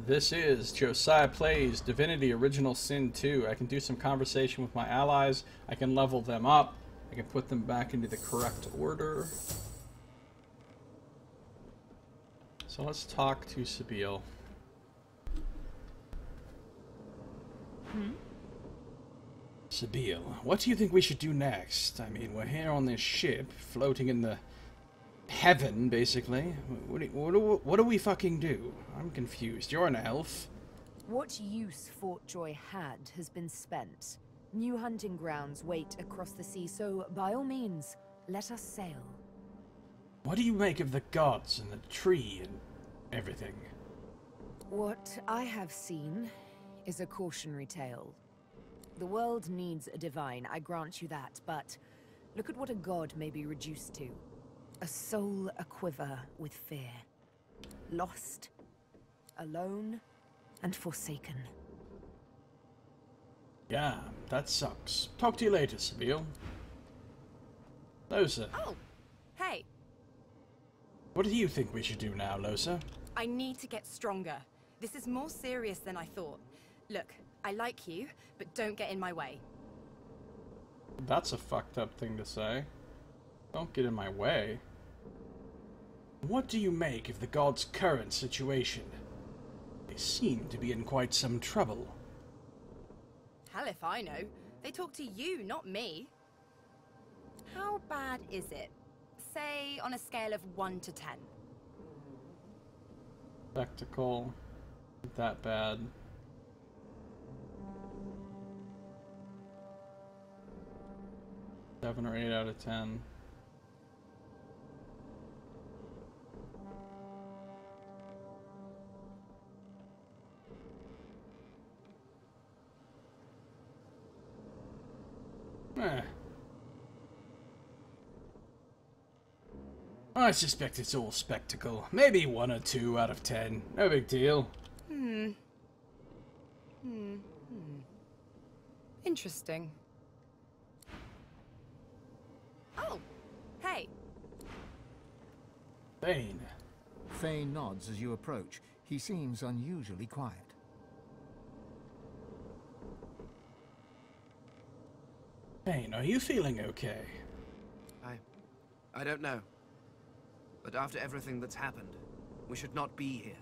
This is Josiah Plays Divinity Original Sin 2. I can do some conversation with my allies. I can level them up. I can put them back into the correct order. So let's talk to Sabile. Sabile, what do you think we should do next? I mean, we're here on this ship, floating in the heaven, basically. What do we fucking do? I'm confused. You're an elf. What use Fort Joy had has been spent. New hunting grounds wait across the sea, so by all means, let us sail. What do you make of the gods and the tree and everything? What I have seen is a cautionary tale. The world needs a divine, I grant you that, but look at what a god may be reduced to. A soul aquiver with fear. Lost, alone, and forsaken. Yeah, that sucks. Talk to you later, Sabile. Losa. Oh, hey. What do you think we should do now, Losa? I need to get stronger. This is more serious than I thought. Look, I like you, but don't get in my way. That's a fucked up thing to say. Don't get in my way. What do you make of the gods' current situation? They seem to be in quite some trouble. Hell if I know. They talk to you, not me. How bad is it? Say, on a scale of 1 to 10. Spectacle. Not that bad. Seven or 8 out of 10. I suspect it's all spectacle. Maybe 1 or 2 out of 10. No big deal. Interesting. Oh, hey. Thane. Thane nods as you approach. He seems unusually quiet. Thane, are you feeling okay? I don't know. But after everything that's happened, we should not be here.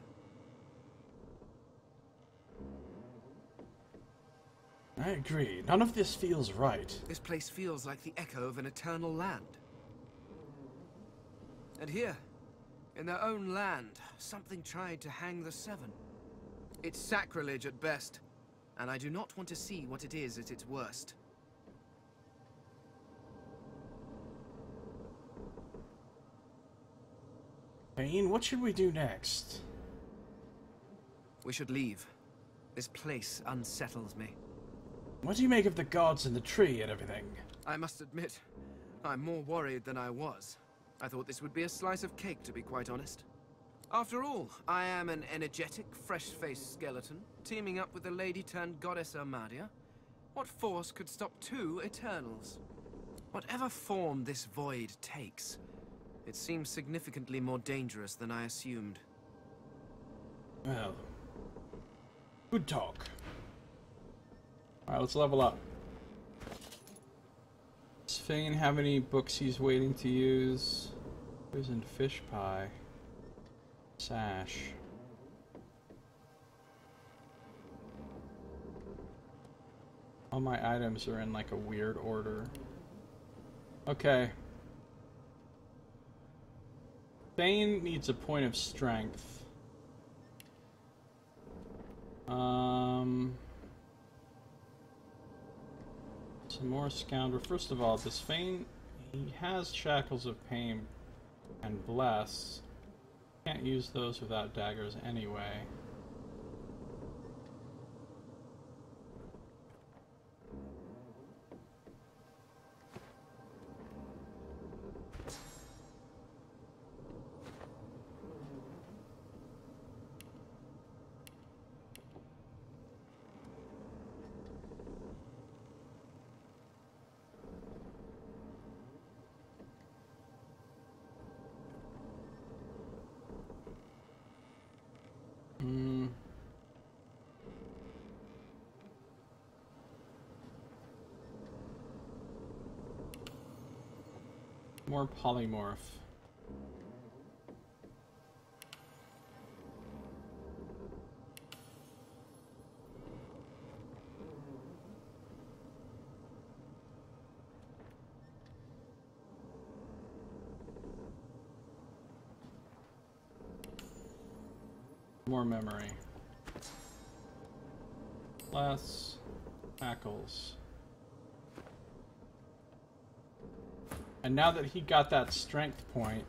I agree. None of this feels right. This place feels like the echo of an eternal land. And here, in their own land, something tried to hang the Seven. It's sacrilege at best, and I do not want to see what it is at its worst. Thane, what should we do next? We should leave. This place unsettles me. What do you make of the gods and the tree and everything? I must admit, I'm more worried than I was. I thought this would be a slice of cake, to be quite honest. After all, I am an energetic, fresh-faced skeleton, teaming up with the lady-turned-goddess Armadia. What force could stop 2 Eternals? Whatever form this void takes, it seems significantly more dangerous than I assumed. Well, good talk. Alright, let's level up. Does Thane have any books he's waiting to use? Poison fish pie. Sash. All my items are in like a weird order. Okay. Thane needs a point of strength. Some more scoundrel. First of all, this Thane, he has shackles of pain and bless. Can't use those without daggers anyway. More polymorph. More memory. Less hackles. And now that he got that strength point,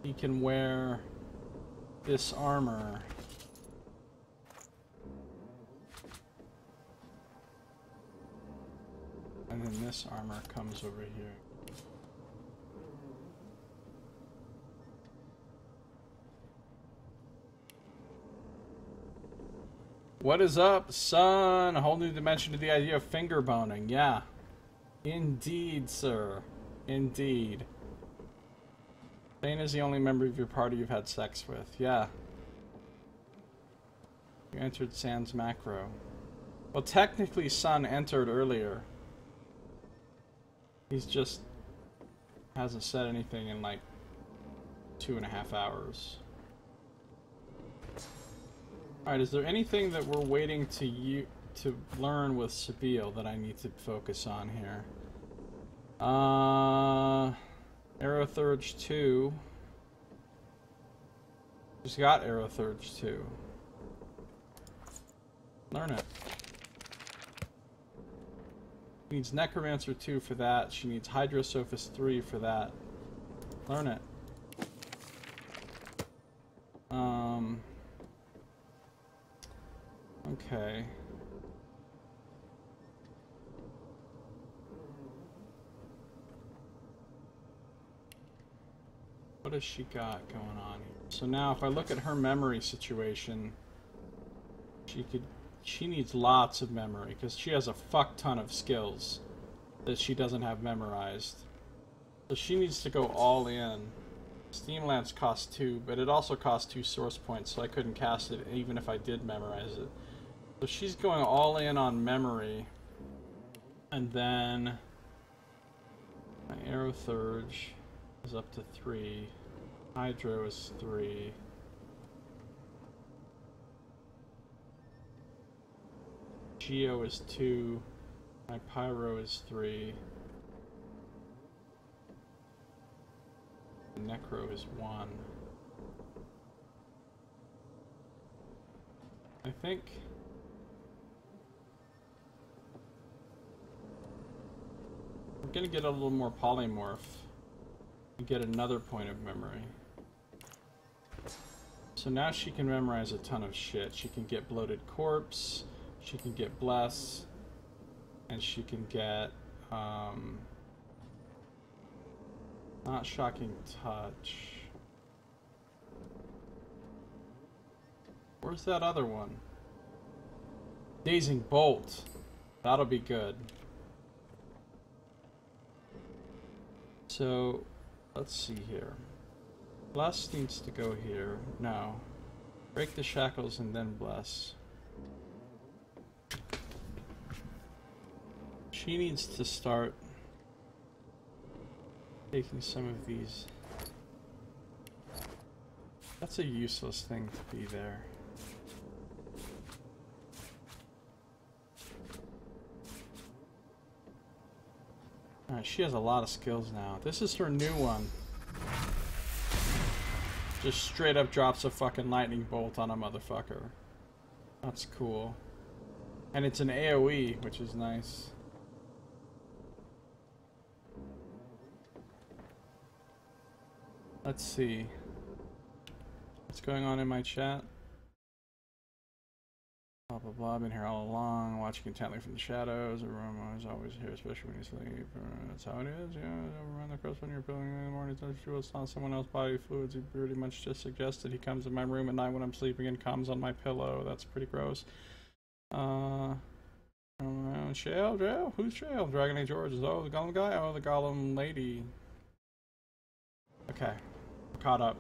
he can wear this armor. And then this armor comes over here. What is up, son? A whole new dimension to the idea of finger boning. Yeah. Indeed, sir. Indeed. Thane is the only member of your party you've had sex with. Yeah. You entered Sans macro. Well, technically, Sun entered earlier. He's just hasn't said anything in like 2.5 hours. Alright, is there anything that we're waiting to learn with Sabille that I need to focus on here? Aerothurge 2. She's got Aerothurge 2. Learn it. She needs Necromancer 2 for that. She needs Hydrosophist 3 for that. Learn it. Okay. What has she got going on here? So now if I look at her memory situation, she needs lots of memory because she has a fuck ton of skills that she doesn't have memorized. So she needs to go all in. Steam Lance costs 2, but it also costs 2 source points, so I couldn't cast it even if I did memorize it. So she's going all in on memory. And then my Aerothurge is up to 3. Hydro is 3. Geo is 2. My Pyro is 3. Necro is 1. I think we're gonna get a little more polymorph and get another point of memory. So now she can memorize a ton of shit. She can get Bloated Corpse, she can get Bless, and she can get not Shocking Touch. Where's that other one? Dazing Bolt. That'll be good. So, let's see here. Bless needs to go here. No. Break the shackles and then Bless. She needs to start taking some of these. That's a useless thing to be there. Alright, she has a lot of skills now. This is her new one. Just straight up drops a fucking lightning bolt on a motherfucker. That's cool. And it's an AoE, which is nice. Let's see. What's going on in my chat? Blah blah blah, been here all along, watching intently from the shadows. The room is always here, especially when you sleep. That's how it is, yeah. Overrun the crust when you're feeling in the morning. It's true, it's not someone else's body fluids. He pretty much just suggested he comes in my room at night when I'm sleeping and comes on my pillow. That's pretty gross. Shale? Who's Shale? Dragon Age Origins. Oh, the Golem guy? Oh, the Golem lady. Okay. Caught up.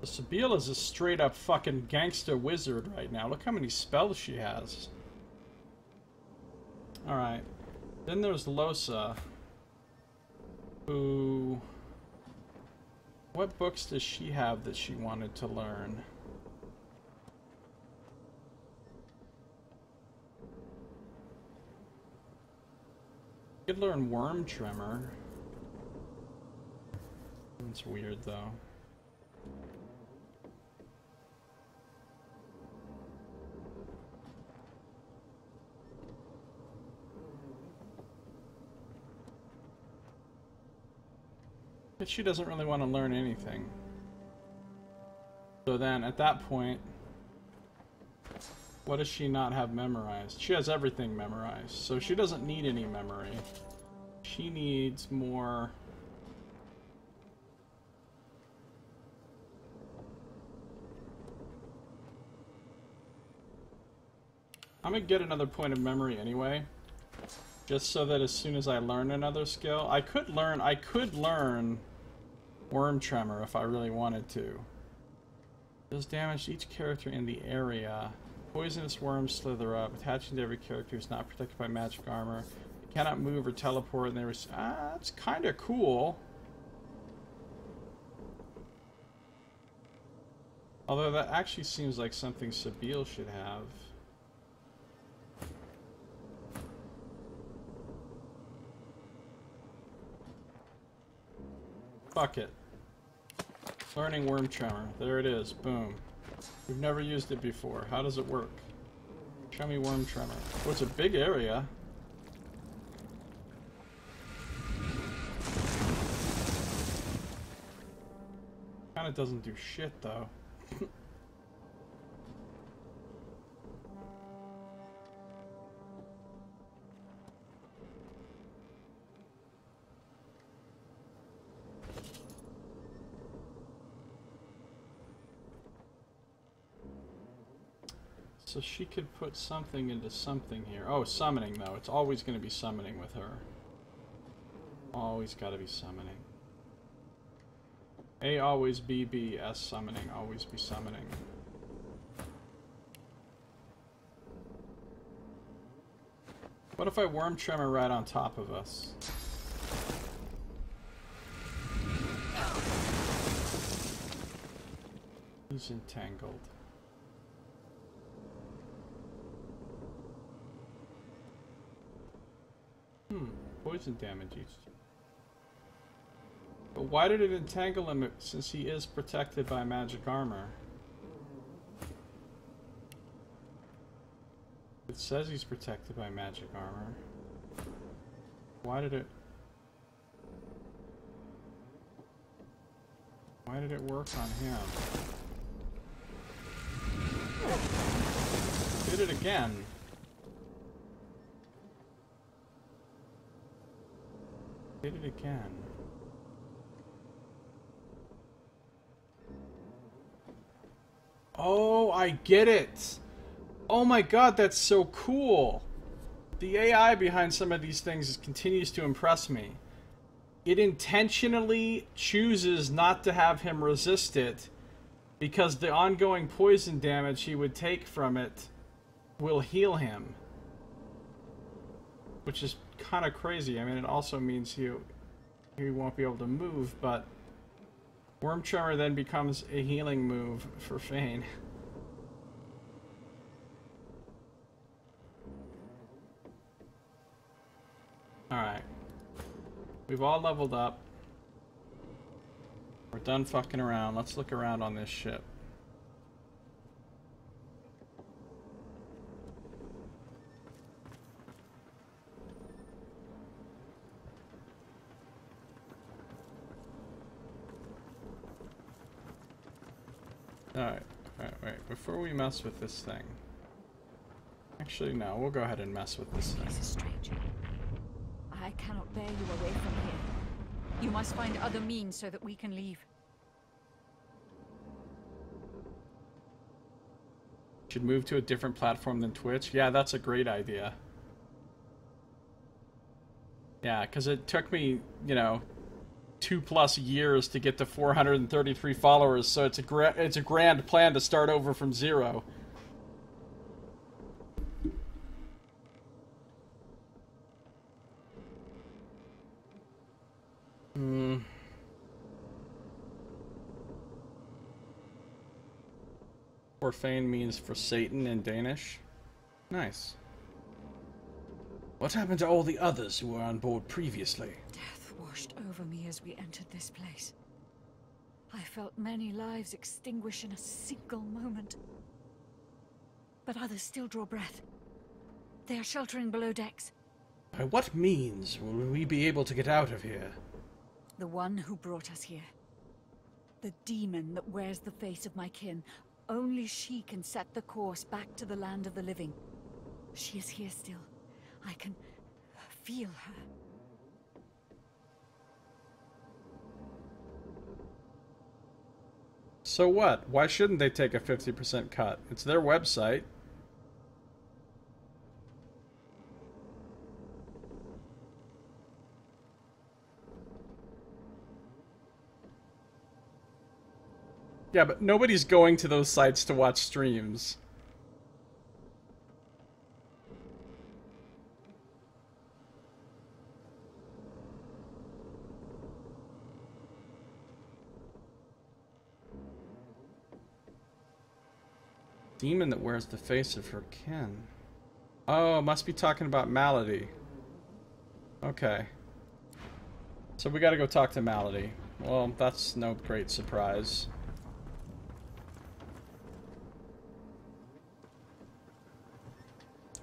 Sabine is a straight up fucking gangster wizard right now. Look how many spells she has. Alright. Then there's Losa. Who... What books does she have that she wanted to learn? Could learn Worm Tremor. That's weird though. But she doesn't really want to learn anything. So then, at that point, what does she not have memorized? She has everything memorized, so she doesn't need any memory. She needs more... I'm gonna get another point of memory anyway. Just so that as soon as I learn another skill, I could learn Worm Tremor if I really wanted to. Does damage to each character in the area. Poisonous worms slither up, attaching to every character who's not protected by magic armor. They cannot move or teleport, and that's kind of cool. Although that actually seems like something Sabine should have. Fuck it. Learning Worm Tremor. There it is. Boom. We've never used it before. How does it work? Show me Worm Tremor. Oh, it's a big area. Kinda doesn't do shit, though. So she could put something into something here. Oh, summoning though. It's always going to be summoning with her. Always got to be summoning. A always B, B, S summoning. Always be summoning. What if I Worm Tremor right on top of us? He's entangled. Poison damage each. But why did it entangle him since he is protected by magic armor? It says he's protected by magic armor. Why did it work on him? Did it again. Did it again. Oh, I get it. Oh my god, that's so cool. The AI behind some of these things continues to impress me. It intentionally chooses not to have him resist it because the ongoing poison damage he would take from it will heal him. Which is kind of crazy. I mean, it also means he won't be able to move, but Worm Tremor then becomes a healing move for Fane. Alright. We've all leveled up. We're done fucking around. Let's look around on this ship. Alright, wait. Before we mess with this thing... Actually, no, we'll go ahead and mess with this thing. He's a stranger. I cannot bear you away from here. You must find other means so that we can leave. Should move to a different platform than Twitch? Yeah, that's a great idea. Yeah, because it took me, you know, 2+ years to get to 433 followers, so it's a grand plan to start over from 0. Orphane means for Satan in Danish. Nice. What happened to all the others who were on board previously? Death washed over me as we entered this place. I felt many lives extinguish in a single moment. But others still draw breath. They are sheltering below decks. By what means will we be able to get out of here? The one who brought us here. The demon that wears the face of my kin. Only she can set the course back to the land of the living. She is here still. I can feel her. So what? Why shouldn't they take a 50% cut? It's their website. Yeah, but nobody's going to those sites to watch streams. Demon that wears the face of her kin. Oh, must be talking about Malady. Okay. So we gotta go talk to Malady. Well, that's no great surprise.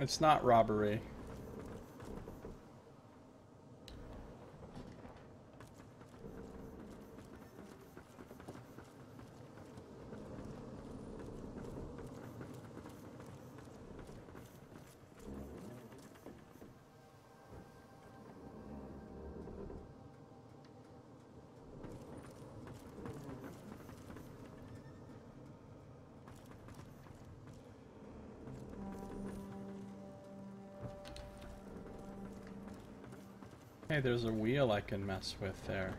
It's not robbery. Hey, there's a wheel I can mess with there.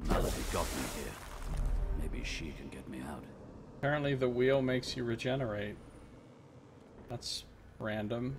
Malady got me here. Maybe she can get me out. Apparently the wheel makes you regenerate. That's random.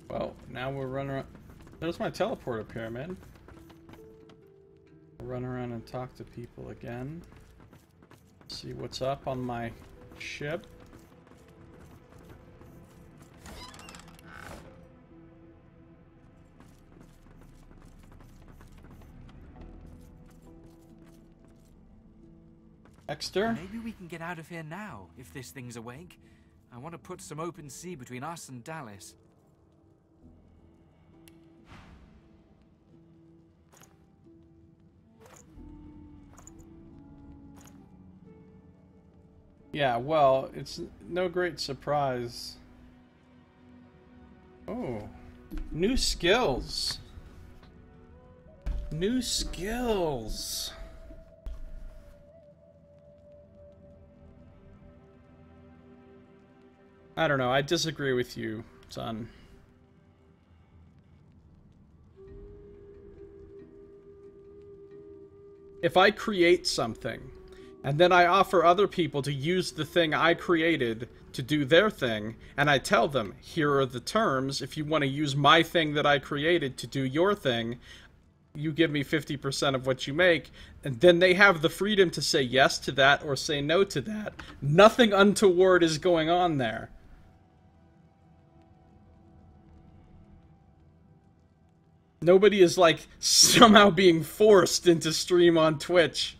Well, now we're running around. There's my teleporter pyramid. Run around and talk to people again. See what's up on my ship. Exter? Maybe we can get out of here now, if this thing's awake. I want to put some open sea between us and Dallas. Yeah, well, it's no great surprise. Oh, new skills. New skills. I don't know, I disagree with you, son. If I create something, and then I offer other people to use the thing I created to do their thing, and I tell them, here are the terms, if you want to use my thing that I created to do your thing, you give me 50% of what you make, and then they have the freedom to say yes to that or say no to that. Nothing untoward is going on there. Nobody is, like, somehow being forced into stream on Twitch.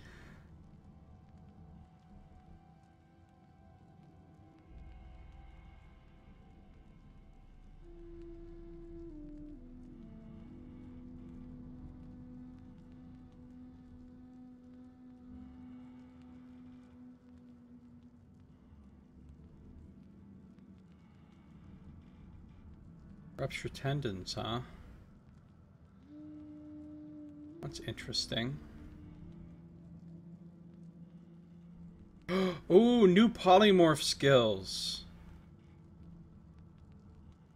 Rupture tendons, huh? That's interesting. Ooh, new polymorph skills.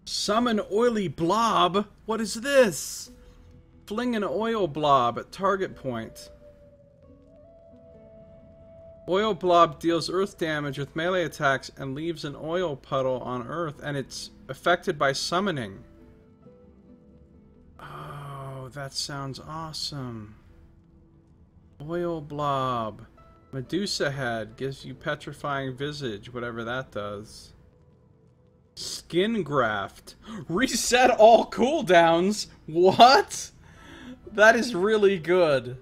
Summon oily blob? What is this? Fling an oil blob at target point. Oil blob deals earth damage with melee attacks and leaves an oil puddle on earth, and it's affected by summoning. Oh, that sounds awesome. Oil blob. Medusa head gives you petrifying visage, whatever that does. Skin graft. Reset all cooldowns. What? That is really good.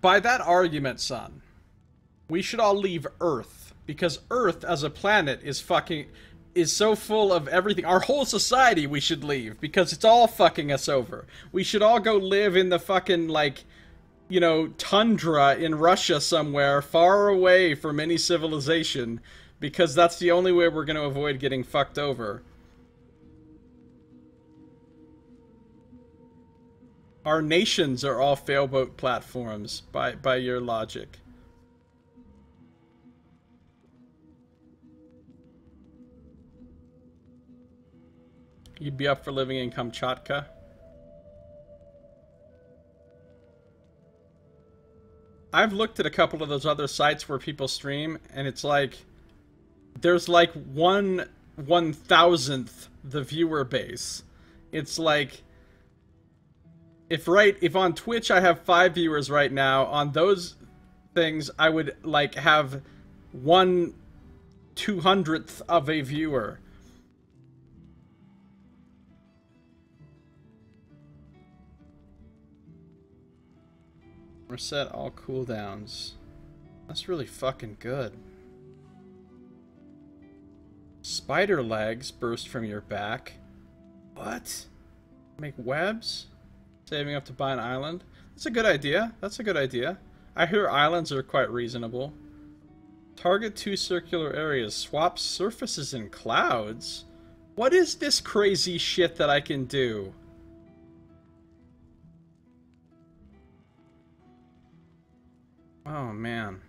By that argument, son, we should all leave Earth, because Earth as a planet is so full of everything. Our whole society we should leave, because it's all fucking us over. We should all go live in the fucking, like, you know, tundra in Russia somewhere, far away from any civilization, because that's the only way we're going to avoid getting fucked over. Our nations are all failboat platforms, by your logic. You'd be up for living in Kamchatka? I've looked at a couple of those other sites where people stream, and it's like, there's like 1/1000th the viewer base. It's like, if on Twitch I have 5 viewers right now, on those things I would like have 1/200th of a viewer. Reset all cooldowns. That's really fucking good. Spider legs burst from your back. What? Make webs? Saving up to buy an island? That's a good idea. That's a good idea. I hear islands are quite reasonable. Target 2 circular areas. Swap surfaces in clouds? What is this crazy shit that I can do? Oh, man.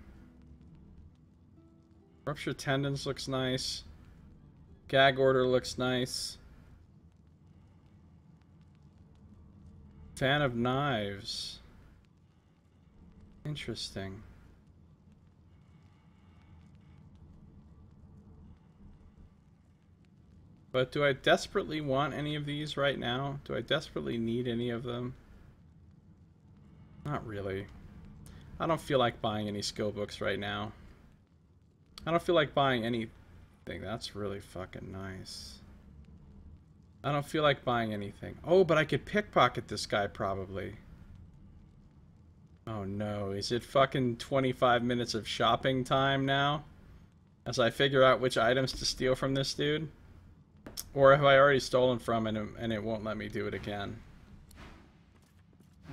Rupture tendons looks nice. Gag order looks nice. Fan of knives. Interesting. But do I desperately want any of these right now? Do I desperately need any of them? Not really. I don't feel like buying any skill books right now. I don't feel like buying anything. That's really fucking nice. I don't feel like buying anything. Oh, but I could pickpocket this guy probably. Oh no, is it fucking 25 minutes of shopping time now? As I figure out which items to steal from this dude? Or have I already stolen from him and it won't let me do it again?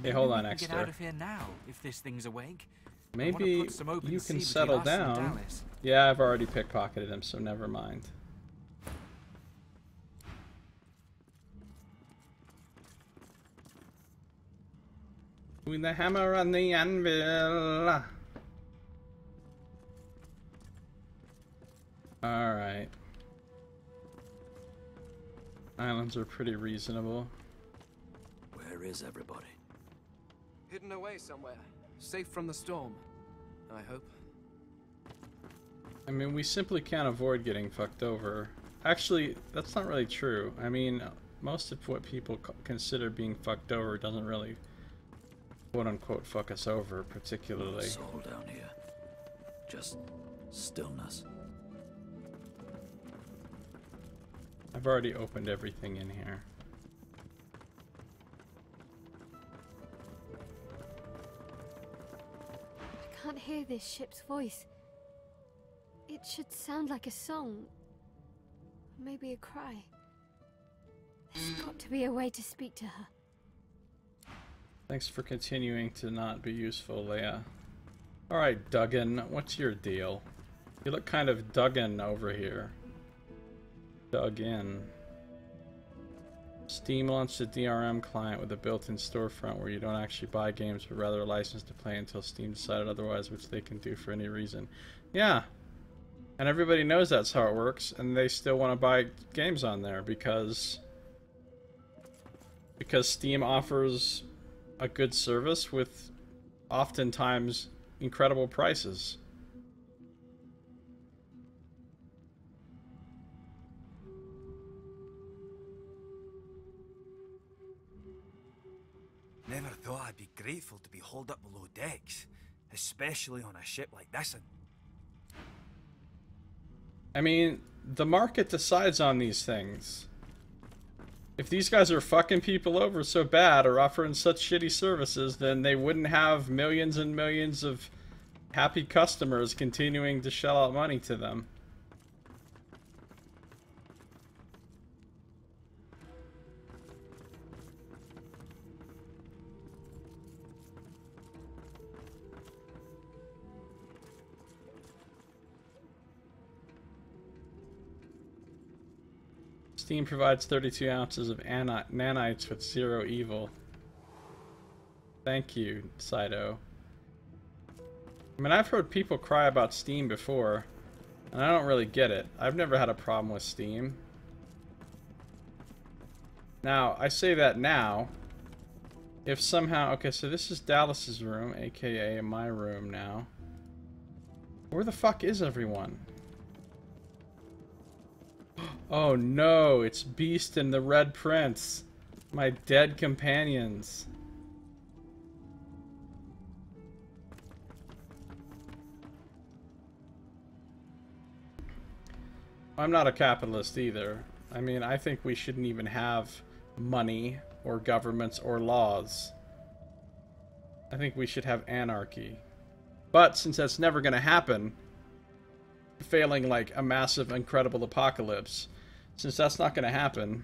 Hey, hold on, Exter. Get out of here now, if this thing's awake. Maybe you can settle down. Yeah, I've already pickpocketed him, so never mind. With the hammer and the anvil. Alright. Islands are pretty reasonable. Where is everybody? Hidden away somewhere. Safe from the storm, I hope. I mean, we simply can't avoid getting fucked over. Actually, that's not really true. I mean, most of what people consider being fucked over doesn't really, quote-unquote, fuck us over, particularly. Soul down here. Just stillness. I've already opened everything in here. I can't hear this ship's voice. It should sound like a song. Maybe a cry. There's got to be a way to speak to her. Thanks for continuing to not be useful, Leia. Alright, Duggan, what's your deal? You look kind of Duggan over here. Dug in. Steam launched a DRM client with a built-in storefront where you don't actually buy games, but rather a license to play until Steam decided otherwise, which they can do for any reason. Yeah. And everybody knows that's how it works, and they still want to buy games on there because Steam offers a good service with oftentimes incredible prices. Never thought I'd be grateful to be hauled up below decks, especially on a ship like this. I mean, the market decides on these things. If these guys are fucking people over so bad or offering such shitty services, then they wouldn't have millions and millions of happy customers continuing to shell out money to them. Steam provides 32 ounces of nanites with 0 evil. Thank you, Saito. I mean, I've heard people cry about Steam before, and I don't really get it. I've never had a problem with Steam. Now, I say that now. If somehow... Okay, so this is Dallas's room, aka my room now. Where the fuck is everyone? Oh no, it's Beast and the Red Prince. My dead companions. I'm not a capitalist either. I mean, I think we shouldn't even have money or governments or laws. I think we should have anarchy. But since that's never going to happen, failing like a massive, incredible apocalypse, since that's not going to happen,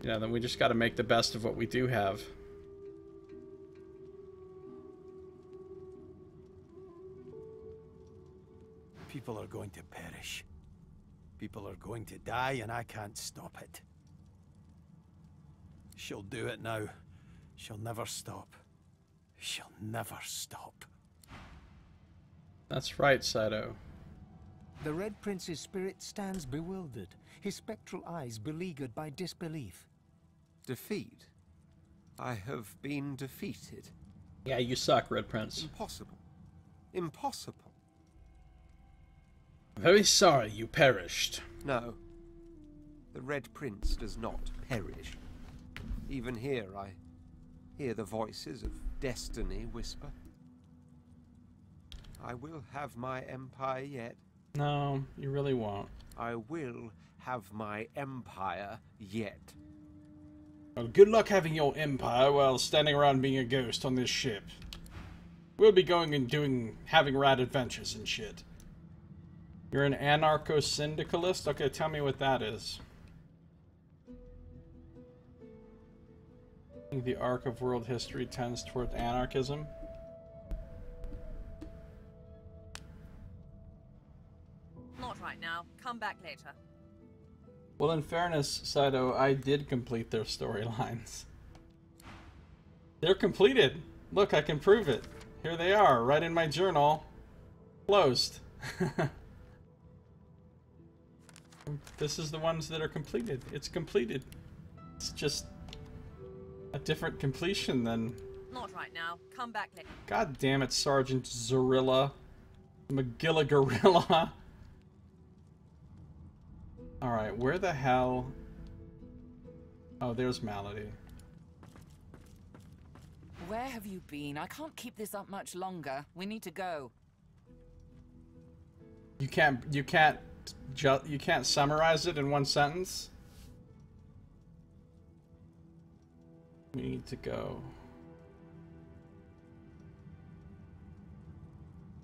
you know, then we just got to make the best of what we do have. People are going to perish. People are going to die, and I can't stop it. She'll do it now. She'll never stop. She'll never stop. That's right, Saito. The Red Prince's spirit stands bewildered, his spectral eyes beleaguered by disbelief. Defeat? I have been defeated. Yeah, you suck, Red Prince. Impossible. Impossible. Very sorry you perished. No. The Red Prince does not perish. Even here, I hear the voices of destiny whisper. I will have my empire yet. No, you really won't. I will have my empire yet. Well, good luck having your empire while standing around being a ghost on this ship. We'll be going and having rad adventures and shit. You're an anarcho-syndicalist? Okay, tell me what that is. I think the arc of world history tends toward anarchism. Not right now. Come back later. Well, in fairness, Saito, I did complete their storylines. They're completed. Look, I can prove it. Here they are, right in my journal. Closed. This is the ones that are completed. It's completed. It's just a different completion than... Not right now. Come back later. God damn it, Sergeant Zorilla. McGilla Gorilla. Alright, where the hell... Oh, there's Malady. Where have you been? I can't keep this up much longer. We need to go. You can't summarize it in one sentence? We need to go.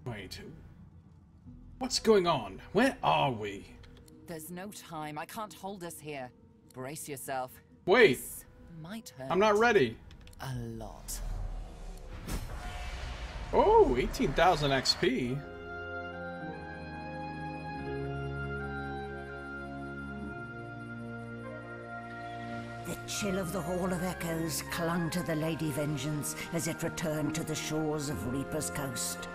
Wait. What's going on? Where are we? There's no time. I can't hold us here. Brace yourself. Wait. This might hurt. I'm not ready. A lot. Oh, 18,000 XP. The chill of the Hall of Echoes clung to the Lady Vengeance as it returned to the shores of Reaper's Coast.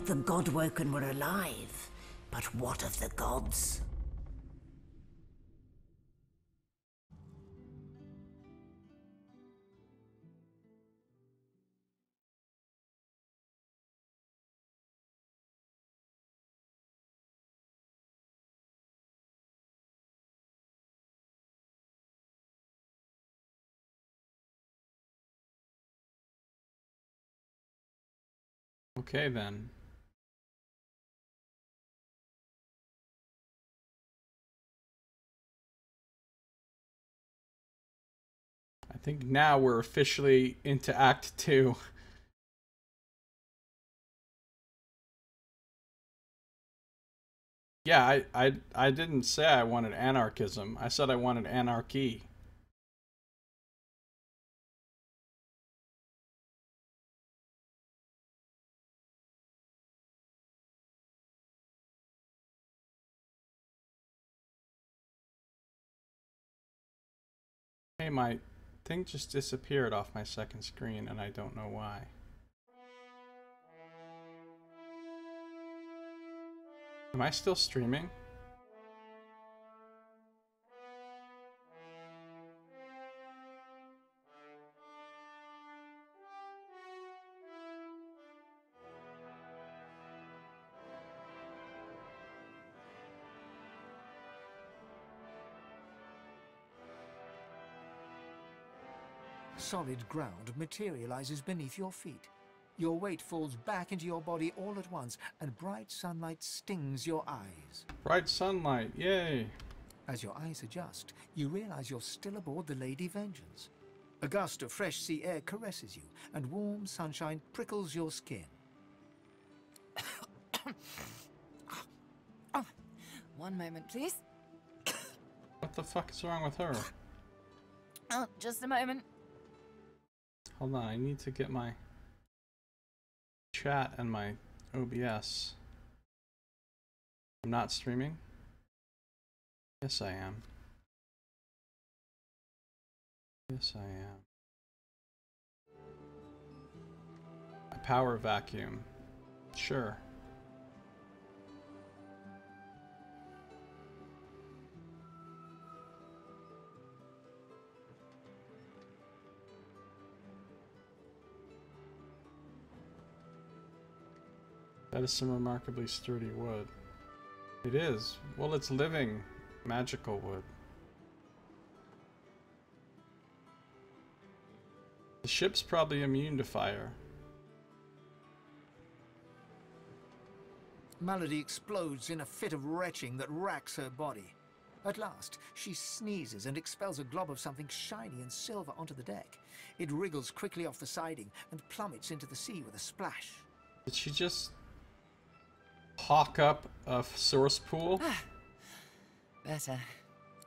The Godwoken were alive, but what of the gods? Okay then. I think now we're officially into Act 2. Yeah, I didn't say I wanted anarchism. I said I wanted anarchy. Hey, my thing just disappeared off my second screen and I don't know why. Am I still streaming? Solid ground materializes beneath your feet. Your weight falls back into your body all at once, and bright sunlight stings your eyes. Bright sunlight, yay! As your eyes adjust, you realize you're still aboard the Lady Vengeance. A gust of fresh sea air caresses you, and warm sunshine prickles your skin. Oh, one moment, please. What the fuck is wrong with her? Oh, just a moment. Hold on, I need to get my chat and my OBS. I'm not streaming? Yes, I am. Yes, I am. A power vacuum. Sure. That is some remarkably sturdy wood. It is. Well, it's living, magical wood. The ship's probably immune to fire. Malady explodes in a fit of retching that racks her body. At last, she sneezes and expels a glob of something shiny and silver onto the deck. It wriggles quickly off the siding and plummets into the sea with a splash. Did she just hawk up a source pool? Better.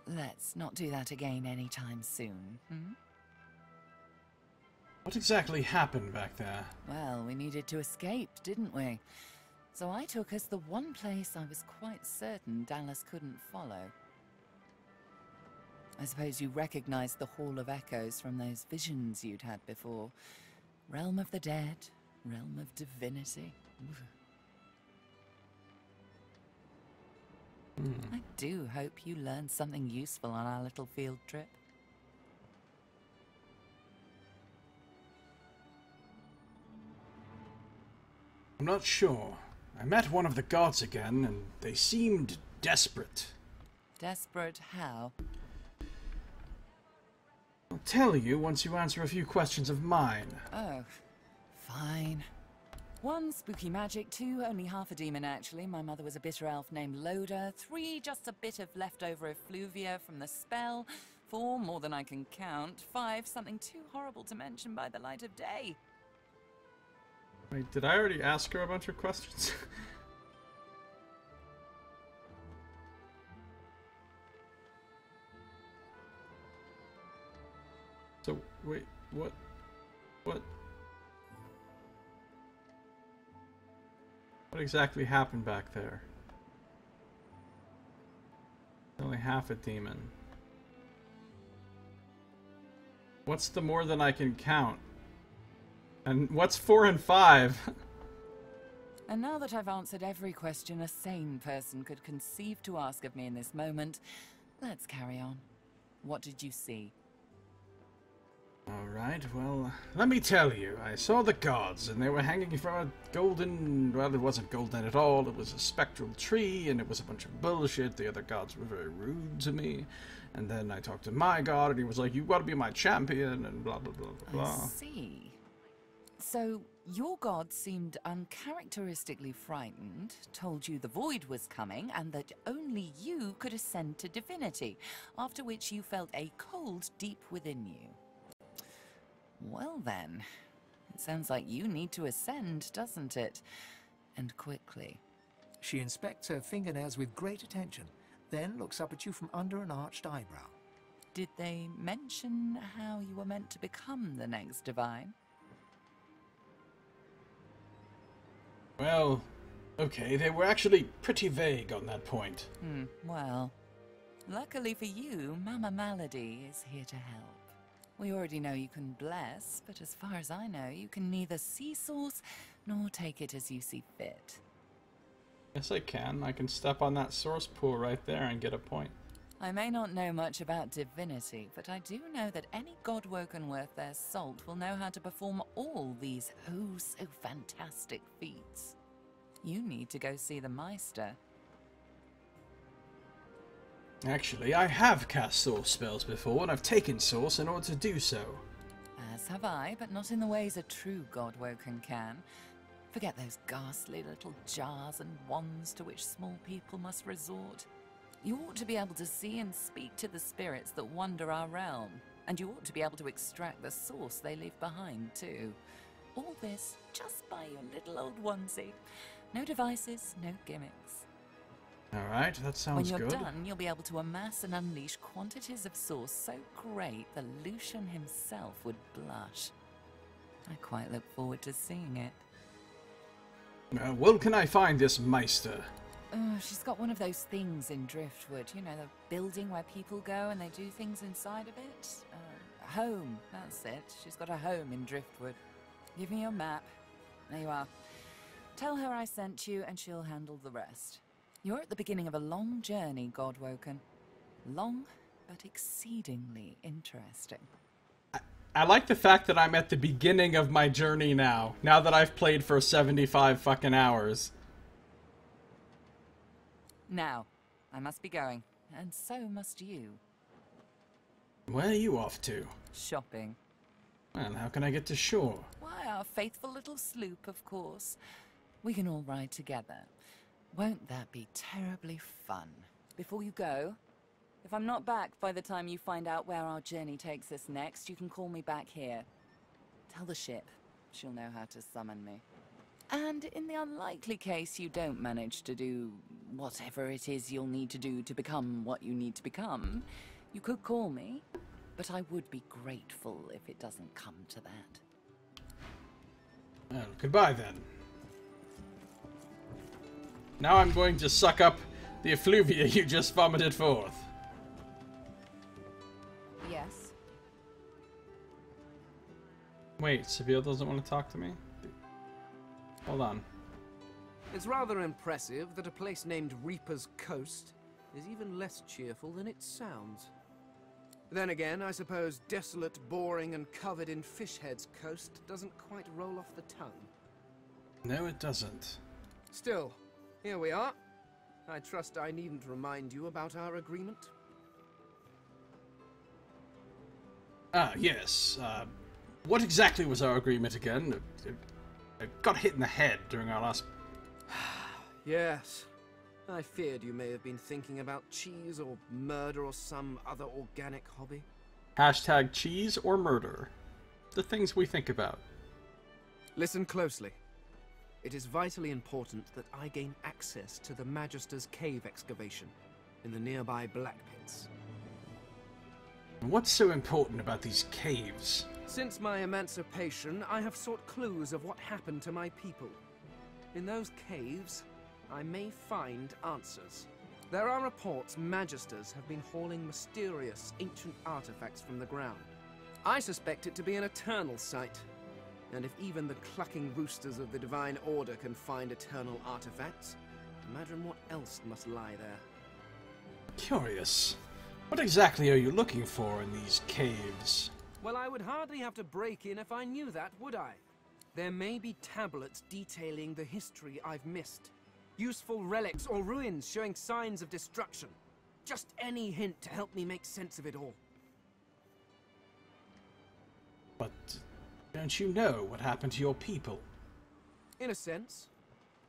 Let's not do that again anytime soon. Hmm? What exactly happened back there? Well, we needed to escape, didn't we? So I took us the one place I was quite certain Dallas couldn't follow. I suppose you recognized the Hall of Echoes from those visions you'd had before. Realm of the dead, realm of divinity. I do hope you learned something useful on our little field trip. I'm not sure. I met one of the gods again, and they seemed desperate. Desperate how? I'll tell you once you answer a few questions of mine. Oh, fine. 1, spooky magic. 2, only half a demon actually. My mother was a bitter elf named Loda. 3, just a bit of leftover effluvia from the spell. 4, more than I can count. 5, something too horrible to mention by the light of day. Wait, did I already ask her a bunch of questions? So, wait, what? What exactly happened back there? Only half a demon. What's the more than I can count? And what's 4 and 5? And now that I've answered every question a sane person could conceive to ask of me in this moment, let's carry on. What did you see? Alright, well, let me tell you. I saw the gods, and they were hanging from a golden... Well, it wasn't golden at all. It was a spectral tree, and it was a bunch of bullshit. The other gods were very rude to me. And then I talked to my god, and he was like, you gotta be my champion, and blah, blah, blah, blah, blah. I see. So, your god seemed uncharacteristically frightened, told you the void was coming, and that only you could ascend to divinity, after which you felt a cold deep within you. Well then, it sounds like you need to ascend, doesn't it? And quickly. She inspects her fingernails with great attention, then looks up at you from under an arched eyebrow. Did they mention how you were meant to become the next divine? Well, okay, they were actually pretty vague on that point. Well, luckily for you, Mama Malady is here to help. We already know you can bless, but as far as I know, you can neither see source nor take it as you see fit. Yes, I can. I can step on that source pool right there and get a point. I may not know much about divinity, but I do know that any godwoken worth their salt will know how to perform all these so fantastic feats. You need to go see the Meister. Actually, I have cast source spells before, and I've taken source in order to do so. As have I, but not in the ways a true godwoken can. Forget those ghastly little jars and wands to which small people must resort. You ought to be able to see and speak to the spirits that wander our realm, and you ought to be able to extract the source they leave behind, too. All this just by your little old onesie. No devices, no gimmicks. Alright, that sounds good. When you're done, you'll be able to amass and unleash quantities of source so great the Lucian himself would blush. I quite look forward to seeing it. Where can I find this Meister? She's got one of those things in Driftwood. You know, the building where people go and they do things inside of it? Home, that's it. She's got a home in Driftwood. Give me your map. There you are. Tell her I sent you and she'll handle the rest. You're at the beginning of a long journey, Godwoken. Long, but exceedingly interesting. I like the fact that I'm at the beginning of my journey now that I've played for 75 fucking hours. Now, I must be going, and so must you. Where are you off to? Shopping. Well, how can I get to shore? Why, our faithful little sloop, of course. We can all ride together. Won't that be terribly fun? Before you go, if I'm not back by the time you find out where our journey takes us next, you can call me back here. Tell the ship. She'll know how to summon me. And in the unlikely case you don't manage to do whatever it is you'll need to do to become what you need to become, you could call me, but I would be grateful if it doesn't come to that. Well, goodbye then. Now I'm going to suck up the effluvia you just vomited forth. Yes. Wait, Seville doesn't want to talk to me? Hold on. It's rather impressive that a place named Reaper's Coast is even less cheerful than it sounds. Then again, I suppose desolate, boring, and covered in fish heads coast doesn't quite roll off the tongue. No, it doesn't. Still, here we are. I trust I needn't remind you about our agreement. Yes. What exactly was our agreement again? I got hit in the head during our last... Yes. I feared you may have been thinking about cheese or murder or some other organic hobby. Hashtag cheese or murder. The things we think about. Listen closely. It is vitally important that I gain access to the Magister's cave excavation in the nearby Black Pits. What's so important about these caves? Since my emancipation, I have sought clues of what happened to my people. In those caves, I may find answers. There are reports Magisters have been hauling mysterious ancient artifacts from the ground. I suspect it to be an eternal site. And if even the clucking roosters of the Divine Order can find eternal artifacts, imagine what else must lie there. Curious. What exactly are you looking for in these caves? Well, I would hardly have to break in if I knew that, would I? There may be tablets detailing the history I've missed. Useful relics or ruins showing signs of destruction. Just any hint to help me make sense of it all. But don't you know what happened to your people? In a sense.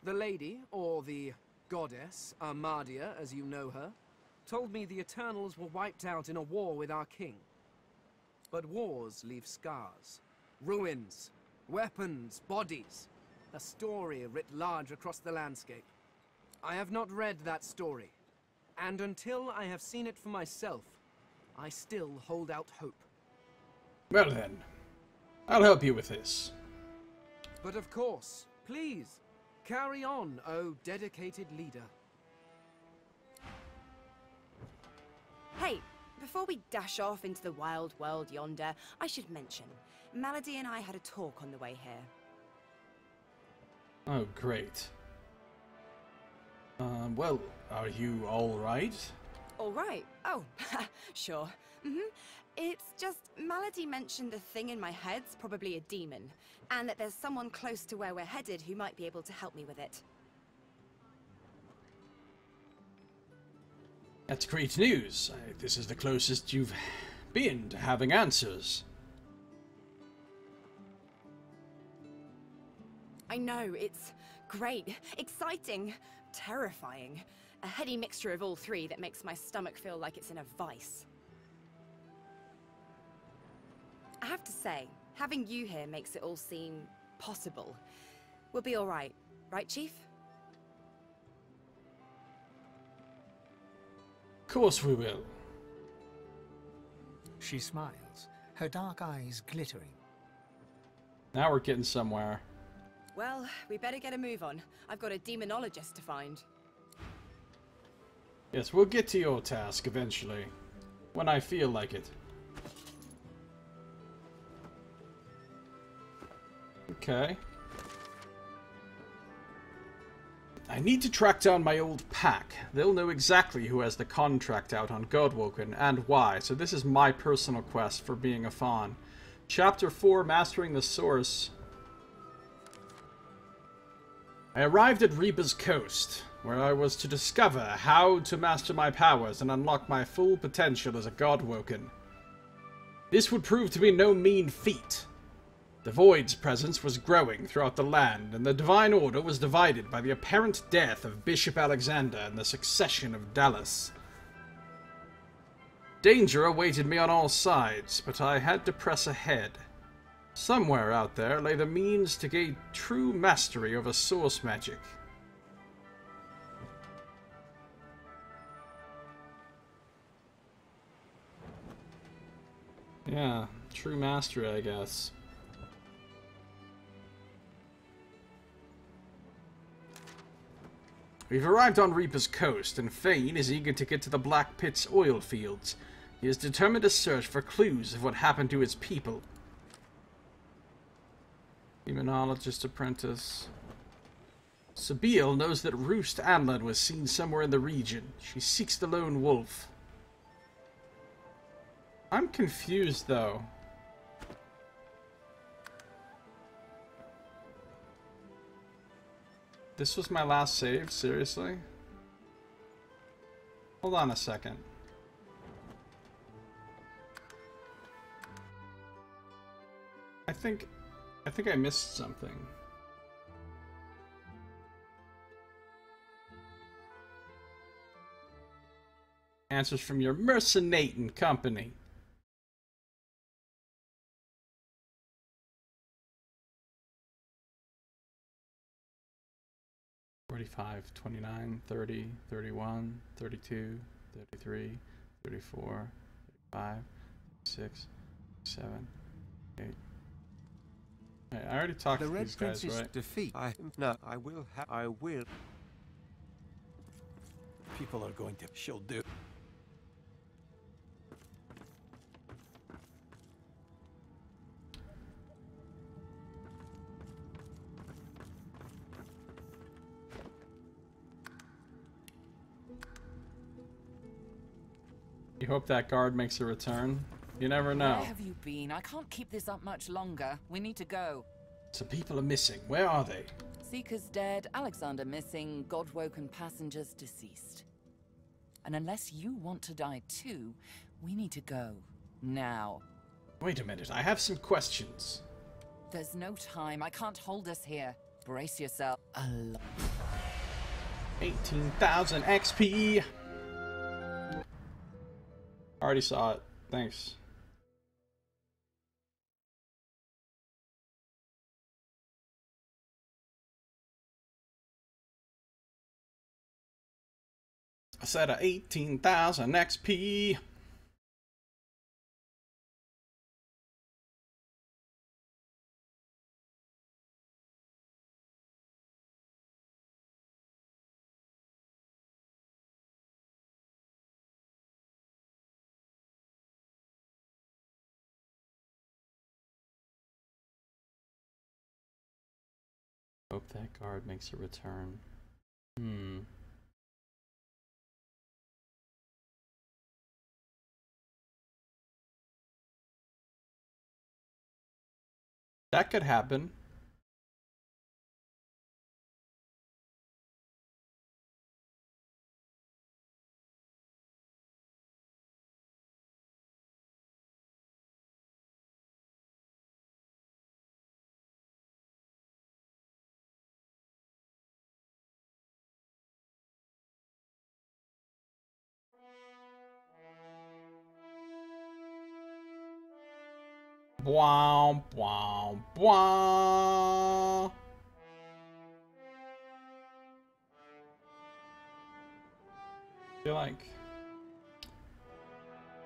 The lady, or the goddess, Armadia, as you know her, told me the Eternals were wiped out in a war with our king. But wars leave scars. Ruins, weapons, bodies. A story writ large across the landscape. I have not read that story. And until I have seen it for myself, I still hold out hope. Well then, I'll help you with this. But of course, please, carry on, O dedicated leader. Hey, before we dash off into the wild world yonder, I should mention, Malady and I had a talk on the way here. Oh, great. Well, are you all right? All right. Oh, sure. It's just, Malady mentioned the thing in my head's probably a demon, and that there's someone close to where we're headed who might be able to help me with it. That's great news. This is the closest you've been to having answers. I know, it's great, exciting, terrifying. A heady mixture of all three that makes my stomach feel like it's in a vice. I have to say, having you here makes it all seem possible. We'll be all right, Chief? Of course we will. She smiles, her dark eyes glittering. Now we're getting somewhere. Well, we better get a move on. I've got a demonologist to find. Yes, we'll get to your task eventually. When I feel like it. Okay. I need to track down my old pack. They'll know exactly who has the contract out on Godwoken and why, so this is my personal quest for being a Fawn. Chapter 4, Mastering the Source. I arrived at Reba's Coast, where I was to discover how to master my powers and unlock my full potential as a Godwoken. This would prove to be no mean feat. The Void's presence was growing throughout the land, and the Divine Order was divided by the apparent death of Bishop Alexander and the succession of Dallas. Danger awaited me on all sides, but I had to press ahead. Somewhere out there lay the means to gain true mastery over source magic. Yeah, true mastery, I guess. We've arrived on Reaper's Coast, and Fane is eager to get to the Black Pit's oil fields. He is determined to search for clues of what happened to his people. Demonologist apprentice. Sabine knows that Roost Anlad was seen somewhere in the region. She seeks the lone wolf. I'm confused, though. This was my last save? Seriously? Hold on a second. I think I missed something. Answers from your mercenating company. $45, $29, $30, $31, $32, $33, $34, $35, $36, $37, $38. I already talked to these guys, right? Defeat. I will. People are going to... She'll do. You hope that guard makes a return? You never know. Where have you been? I can't keep this up much longer. We need to go. Some people are missing. Where are they? Seeker's dead, Alexander missing, God-woken passengers deceased. And unless you want to die too, we need to go. Now. Wait a minute, I have some questions. There's no time. I can't hold us here. Brace yourself. 18,000 XP! Already saw it. Thanks. I said 18,000 XP. Hope that guard makes a return. That could happen. Bwah, bwah, bwah. I feel like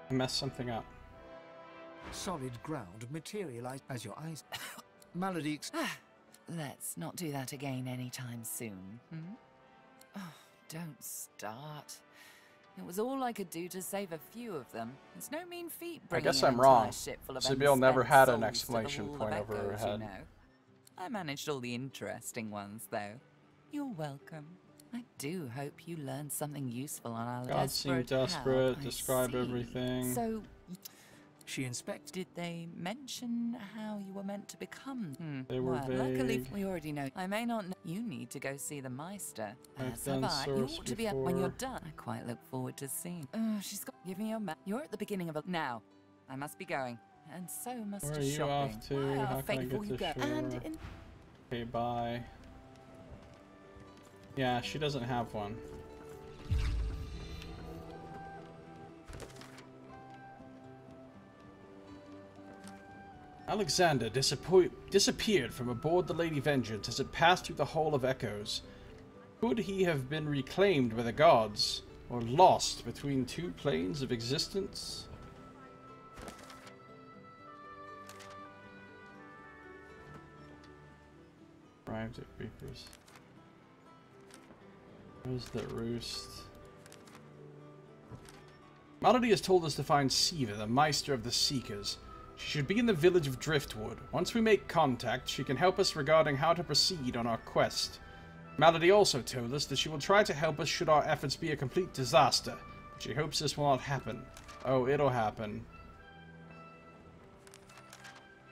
I messed something up. Solid ground materialized as your eyes. Malady. Let's not do that again anytime soon. Oh, don't start. It was all I could do to save a few of them. It's no mean feat I bringing guess an I'm wrong. entire ship full of Sibyl never had an souls to the exclamation Hall of point over her Echoes, you head. know. I managed all the interesting ones, though. You're welcome. I do hope you learned something useful on our God seemed desperate, describe everything. So, she inspected. Did they mention how you were meant to become? They were well, luckily, vague. we already know. I may not know. You need to go see the Meister. I've As done have I. You source ought to be up when before. you're done. I quite look forward to seeing. She's got. Give me your map. You're at the beginning of a. Now, I must be going, and so must Where are to you shopping. off to? Why How are can I faithful get you to go? shore? And in Okay, bye. Yeah, she doesn't have one. Alexander disappeared from aboard the Lady Vengeance as it passed through the Hall of Echoes. Could he have been reclaimed by the gods, or lost between two planes of existence? Arrived at Reapers. Where's the roost? Malady has told us to find Siva, the Meister of the Seekers. She should be in the village of Driftwood. Once we make contact, she can help us regarding how to proceed on our quest. Malady also told us that she will try to help us should our efforts be a complete disaster, but she hopes this will not happen. Oh, it'll happen.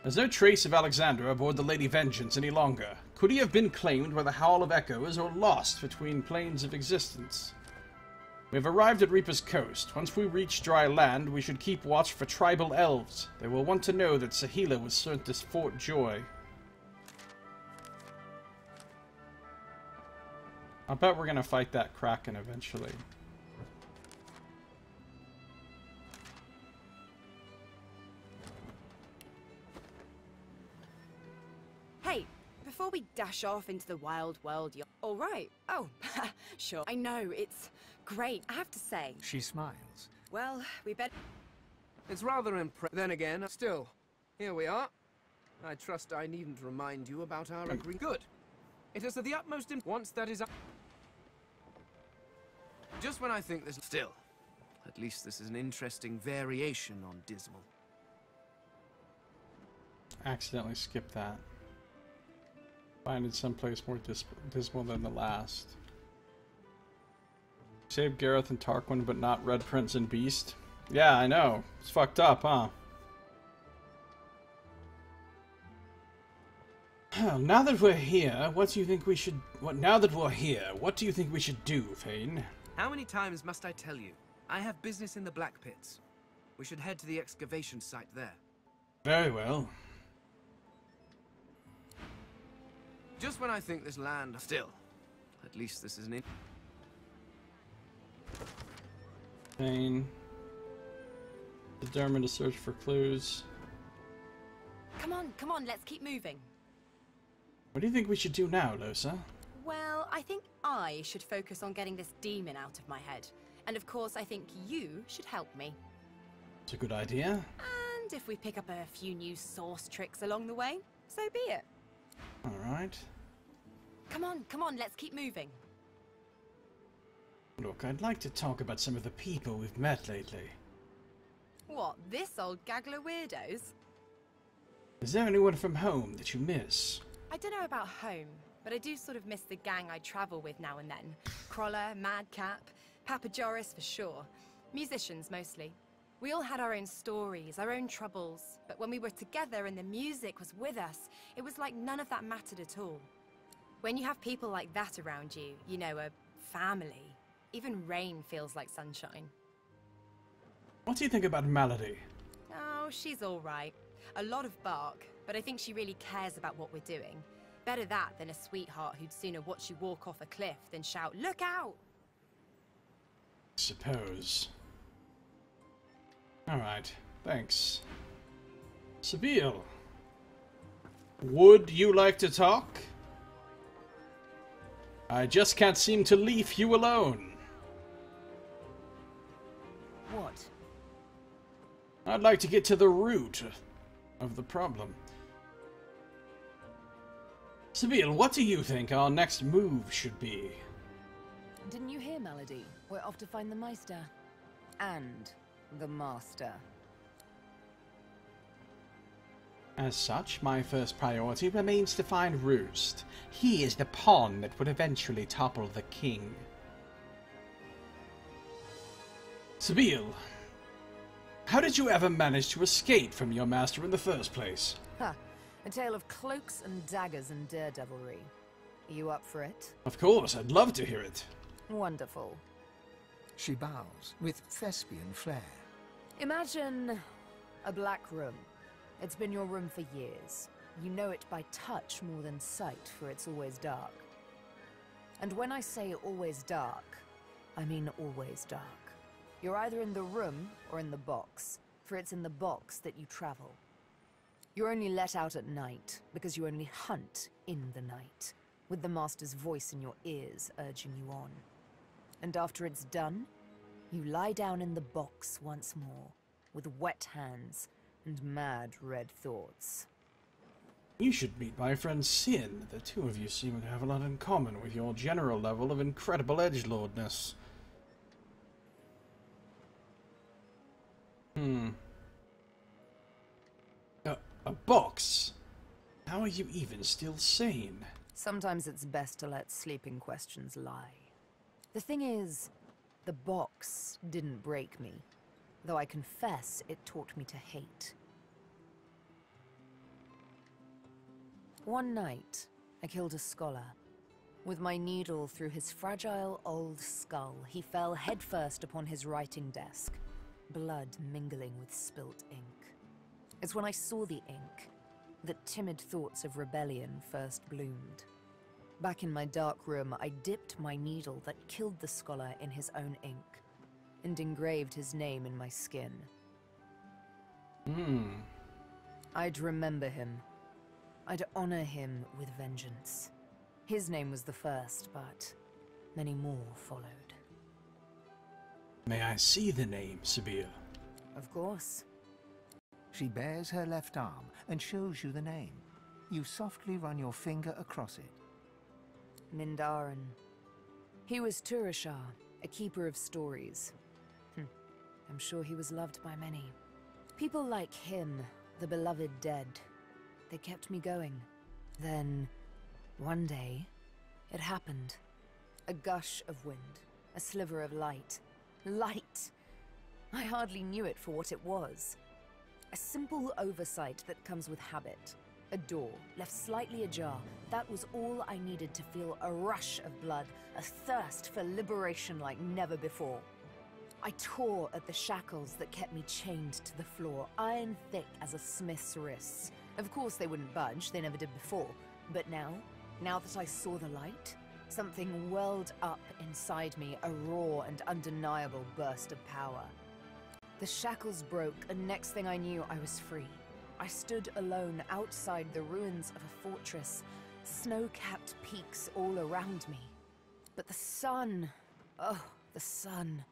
There's no trace of Alexander aboard the Lady Vengeance any longer. Could he have been claimed by the Howl of Echoes or lost between planes of existence? We have arrived at Reaper's Coast. Once we reach dry land, we should keep watch for tribal elves. They will want to know that Sahila was sent to Fort Joy. I bet we're gonna fight that Kraken eventually. Hey, before we dash off into the wild world, you're all right. Oh, sure. I know, it's great, I have to say. She smiles. Well, we bet... It's rather impressive. Then again, still, here we are. I trust I needn't remind you about our agreement. Good. It is of the utmost importance. Once that is up... Just when I think this... Still, at least this is an interesting variation on Dismal. Accidentally skipped that. Find it someplace more dismal than the last. Saved Gareth and Tarquin, but not Red Prince and Beast. Yeah, I know. It's fucked up, huh? Now that we're here, what do you think we should... Now that we're here, what do you think we should do, Thane? How many times must I tell you? I have business in the Black Pits. We should head to the excavation site there. Very well. Just when I think this land... Still, at least this is an... Thane. Determined to search for clues. Come on, let's keep moving. What do you think we should do now, Losa? Well, I think I should focus on getting this demon out of my head. And of course, I think you should help me. It's a good idea. And if we pick up a few new source tricks along the way, so be it. Alright. Come on, let's keep moving. Look, I'd like to talk about some of the people we've met lately. What, this old gaggle of weirdos? Is there anyone from home that you miss? I don't know about home, but I do sort of miss the gang I travel with now and then. Crawler, Madcap, Papa Joris for sure. Musicians mostly. We all had our own stories, our own troubles, but when we were together and the music was with us, it was like none of that mattered at all. When you have people like that around you, you know, a family, even rain feels like sunshine. What do you think about Malady? Oh, she's all right. A lot of bark, but I think she really cares about what we're doing. Better that than a sweetheart who'd sooner watch you walk off a cliff than shout, "Look out!" Suppose. Alright, thanks. Sabine, would you like to talk? I just can't seem to leave you alone. What? I'd like to get to the root of the problem. Sabine, what do you think our next move should be? Didn't you hear, Melody? We're off to find the Meister. And the Master. As such, my first priority remains to find Roost. He is the pawn that would eventually topple the king. Sabine, how did you ever manage to escape from your master in the first place? Ha! A tale of cloaks and daggers and daredevilry. Are you up for it? Of course, I'd love to hear it. Wonderful. She bows with thespian flair. Imagine a black room. It's been your room for years. You know it by touch more than sight, for it's always dark. And when I say always dark, I mean always dark. You're either in the room or in the box, for it's in the box that you travel. You're only let out at night, because you only hunt in the night, with the Master's voice in your ears urging you on. And after it's done, you lie down in the box once more, with wet hands and mad red thoughts. You should meet my friend Sin. The two of you seem to have a lot in common with your general level of incredible edgelordness. A box? How are you even still sane? Sometimes it's best to let sleeping questions lie. The thing is, the box didn't break me, though I confess it taught me to hate. One night, I killed a scholar. With my needle through his fragile old skull, he fell headfirst upon his writing desk, blood mingling with spilt ink. It's when I saw the ink that timid thoughts of rebellion first bloomed. Back in my dark room, I dipped my needle that killed the scholar in his own ink, and engraved his name in my skin. I'd remember him. I'd honor him with vengeance. His name was the first, but many more followed. May I see the name, Sabir? Of course. She bares her left arm and shows you the name. You softly run your finger across it. Mindarin. He was Turashar, a keeper of stories. I'm sure he was loved by many. People like him, the beloved dead, they kept me going. Then, one day, it happened. A gush of wind, a sliver of light. Light! I hardly knew it for what it was. A simple oversight that comes with habit. A door, left slightly ajar. That was all I needed to feel a rush of blood, a thirst for liberation like never before. I tore at the shackles that kept me chained to the floor, iron thick as a smith's wrists. Of course they wouldn't budge, they never did before. But now that I saw the light, something welled up inside me, a raw and undeniable burst of power. The shackles broke, and next thing I knew, I was free. I stood alone outside the ruins of a fortress, snow-capped peaks all around me. But the sun, oh, the sun.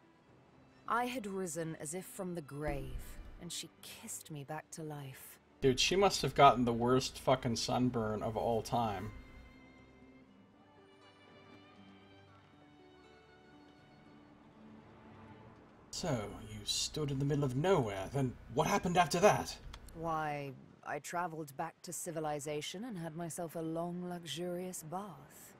I had risen as if from the grave, and she kissed me back to life. Dude, she must have gotten the worst fucking sunburn of all time. So, you stood in the middle of nowhere, then what happened after that? Why, I traveled back to civilization and had myself a long, luxurious bath.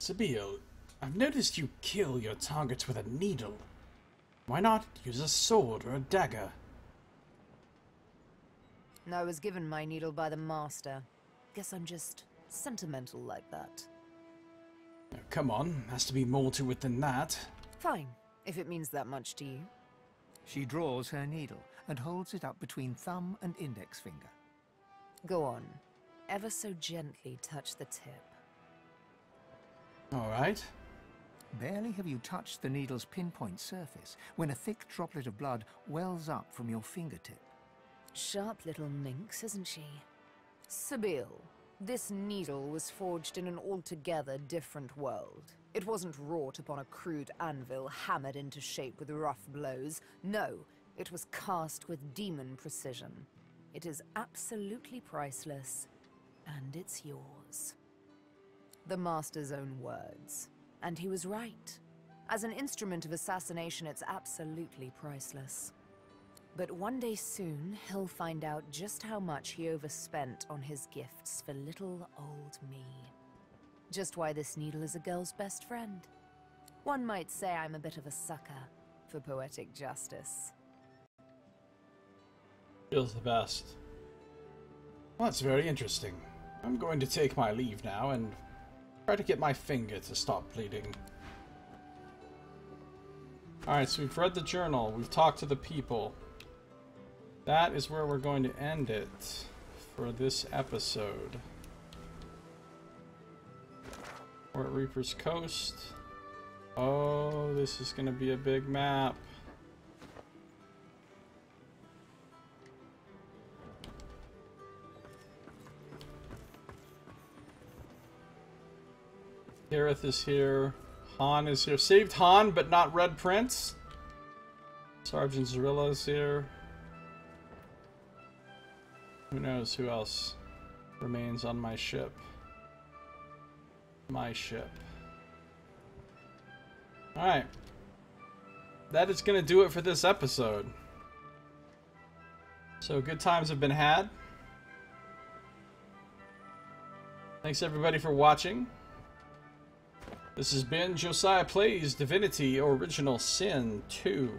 Sabir, I've noticed you kill your targets with a needle. Why not use a sword or a dagger? I was given my needle by the master. Guess I'm just sentimental like that. Now, come on, has to be more to it than that. Fine, if it means that much to you. She draws her needle and holds it up between thumb and index finger. Go on. Ever so gently touch the tip. All right. Barely have you touched the needle's pinpoint surface when a thick droplet of blood wells up from your fingertip. Sharp little minx, isn't she? Sabir, this needle was forged in an altogether different world. It wasn't wrought upon a crude anvil hammered into shape with rough blows. No, it was cast with demon precision. It is absolutely priceless, and it's yours. The master's own words. And he was right. As an instrument of assassination, it's absolutely priceless. But one day soon, he'll find out just how much he overspent on his gifts for little old me. Just why this needle is a girl's best friend. One might say I'm a bit of a sucker for poetic justice. Feels the best. Well, that's very interesting. I'm going to take my leave now and try to get my finger to stop bleeding. Alright, so we've read the journal, we've talked to the people. That is where we're going to end it for this episode. We're at Reaper's Coast. Oh, this is going to be a big map. Gareth is here. Han is here. Saved Han, but not Red Prince. Sergeant Zarilla is here. Who knows who else remains on my ship. My ship. Alright. That is going to do it for this episode. So good times have been had. Thanks everybody for watching. This has been Josiah Plays Divinity Original Sin 2.